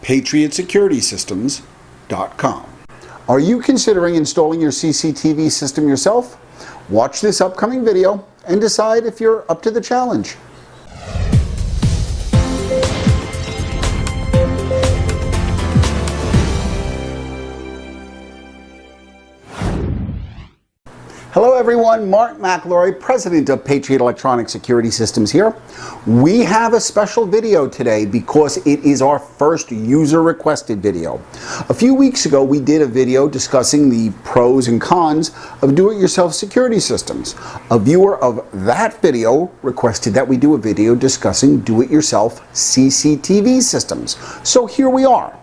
PatriotSecuritySystems.com. Are you considering installing your CCTV system yourself? Watch this upcoming video and decide if you're up to the challenge. Hello everyone, Mark McElroy, President of Patriot Electronic Security Systems here. We have a special video today because it is our first user-requested video. A few weeks ago we did a video discussing the pros and cons of do-it-yourself security systems. A viewer of that video requested that we do a video discussing do-it-yourself CCTV systems. So here we are.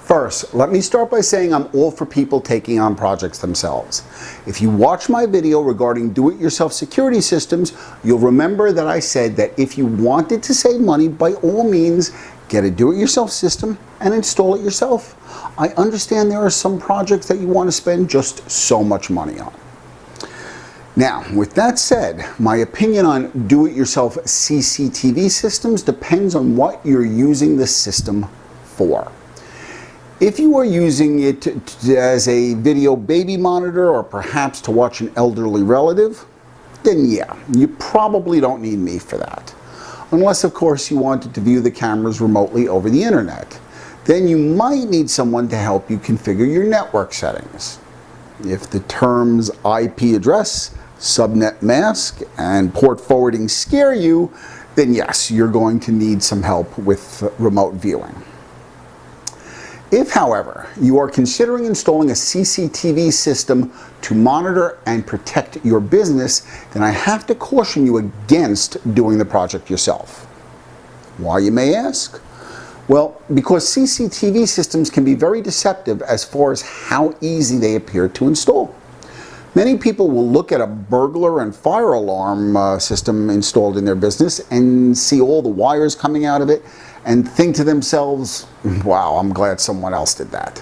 First, let me start by saying I'm all for people taking on projects themselves. If you watch my video regarding do-it-yourself security systems, you'll remember that I said that if you wanted to save money, by all means, get a do-it-yourself system and install it yourself. I understand there are some projects that you want to spend just so much money on. Now, with that said, my opinion on do-it-yourself CCTV systems depends on what you're using the system for. If you are using it as a video baby monitor or perhaps to watch an elderly relative, then yeah, you probably don't need me for that. Unless, of course, you wanted to view the cameras remotely over the internet. Then you might need someone to help you configure your network settings. If the terms IP address, subnet mask, and port forwarding scare you, then yes, you're going to need some help with remote viewing. If, however, you are considering installing a CCTV system to monitor and protect your business, then I have to caution you against doing the project yourself. Why, you may ask? Well, because CCTV systems can be very deceptive as far as how easy they appear to install. Many people will look at a burglar and fire alarm system installed in their business and see all the wires coming out of it and think to themselves, wow, I'm glad someone else did that.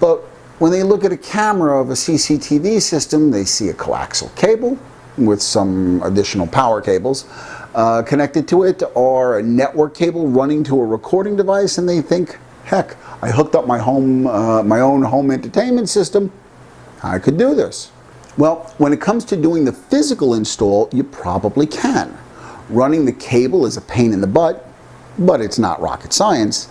But when they look at a camera of a CCTV system, they see a coaxial cable with some additional power cables connected to it, or a network cable running to a recording device, and they think, heck, I hooked up my own home entertainment system, I could do this. Well, when it comes to doing the physical install, you probably can. Running the cable is a pain in the butt, but it's not rocket science.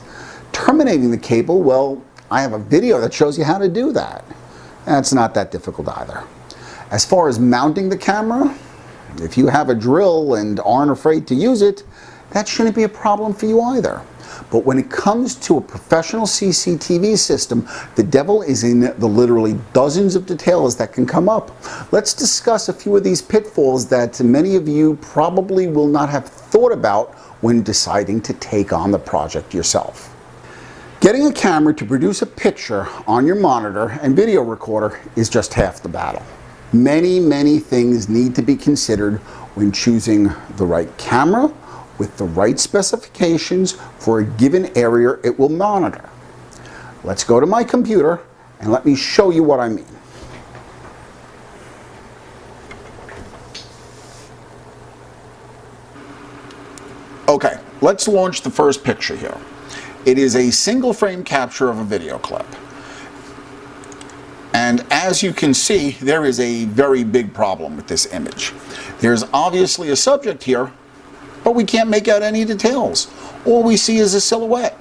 Terminating the cable, well, I have a video that shows you how to do that. It's not that difficult either. As far as mounting the camera, if you have a drill and aren't afraid to use it, that shouldn't be a problem for you either. But when it comes to a professional CCTV system, the devil is in the literally dozens of details that can come up. Let's discuss a few of these pitfalls that many of you probably will not have thought about when deciding to take on the project yourself. Getting a camera to produce a picture on your monitor and video recorder is just half the battle. Many things need to be considered when choosing the right camera with the right specifications for a given area it will monitor. Let's go to my computer and let me show you what I mean. Okay, let's launch the first picture here. It is a single frame capture of a video clip. And as you can see, there is a very big problem with this image. There's obviously a subject here, but we can't make out any details. All we see is a silhouette.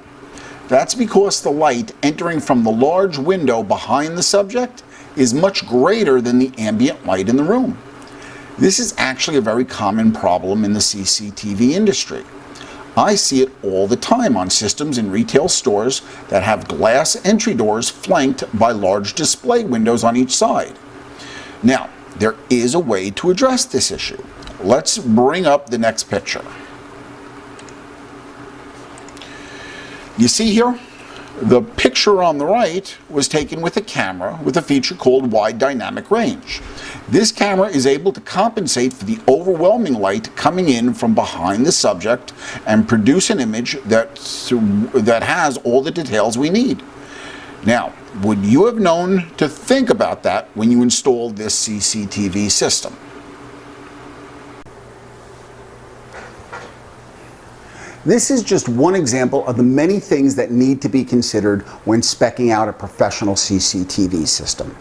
That's because the light entering from the large window behind the subject is much greater than the ambient light in the room. This is actually a very common problem in the CCTV industry. I see it all the time on systems in retail stores that have glass entry doors flanked by large display windows on each side. Now, there is a way to address this issue. Let's bring up the next picture. You see here? The picture on the right was taken with a camera with a feature called wide dynamic range. This camera is able to compensate for the overwhelming light coming in from behind the subject and produce an image that has all the details we need. Now, would you have known to think about that when you installed this CCTV system? This is just one example of the many things that need to be considered when speccing out a professional CCTV system.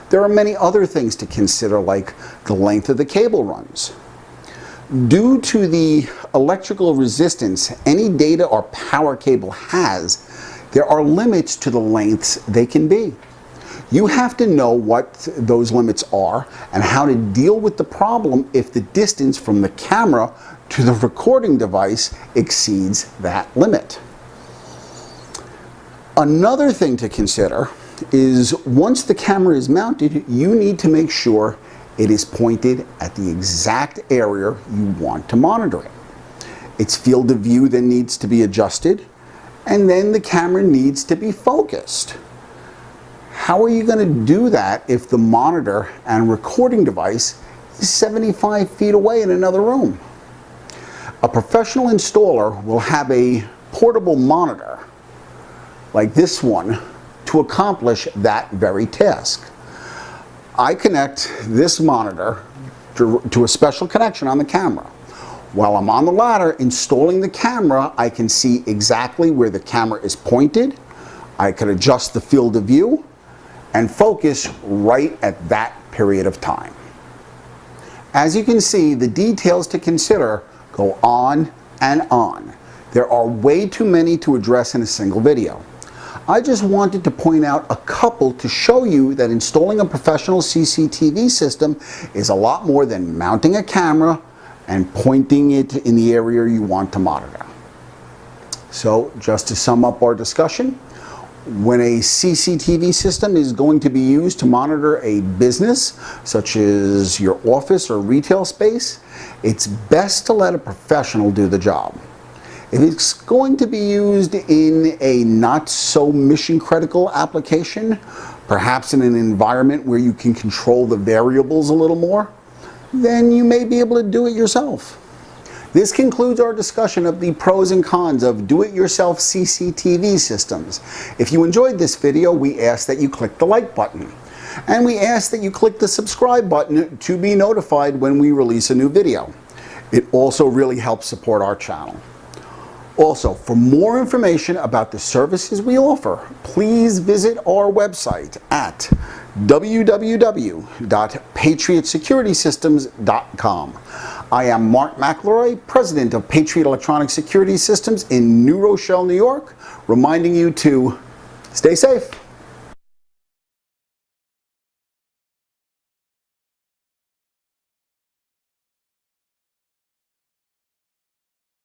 There are many other things to consider, like the length of the cable runs. Due to the electrical resistance any data or power cable has, there are limits to the lengths they can be. You have to know what those limits are and how to deal with the problem if the distance from the camera to the recording device exceeds that limit. Another thing to consider is once the camera is mounted, you need to make sure it is pointed at the exact area you want to monitor it. Its field of view then needs to be adjusted, and then the camera needs to be focused. How are you going to do that if the monitor and recording device is 75 feet away in another room? A professional installer will have a portable monitor like this one to accomplish that very task. I connect this monitor to a special connection on the camera. While I'm on the ladder installing the camera, I can see exactly where the camera is pointed. I can adjust the field of view and focus right at that period of time. As you can see, the details to consider go on and on. There are way too many to address in a single video. I just wanted to point out a couple to show you that installing a professional CCTV system is a lot more than mounting a camera and pointing it in the area you want to monitor. So, just to sum up our discussion, when a CCTV system is going to be used to monitor a business, such as your office or retail space, it's best to let a professional do the job. If it's going to be used in a not so mission critical application, perhaps in an environment where you can control the variables a little more, then you may be able to do it yourself. This concludes our discussion of the pros and cons of do-it-yourself CCTV systems. If you enjoyed this video, we ask that you click the like button. And we ask that you click the subscribe button to be notified when we release a new video. It also really helps support our channel. Also, for more information about the services we offer, please visit our website at www.patriotsecuritysystems.com. I am Mark McElroy, President of Patriot Electronic Security Systems in New Rochelle, New York, reminding you to stay safe.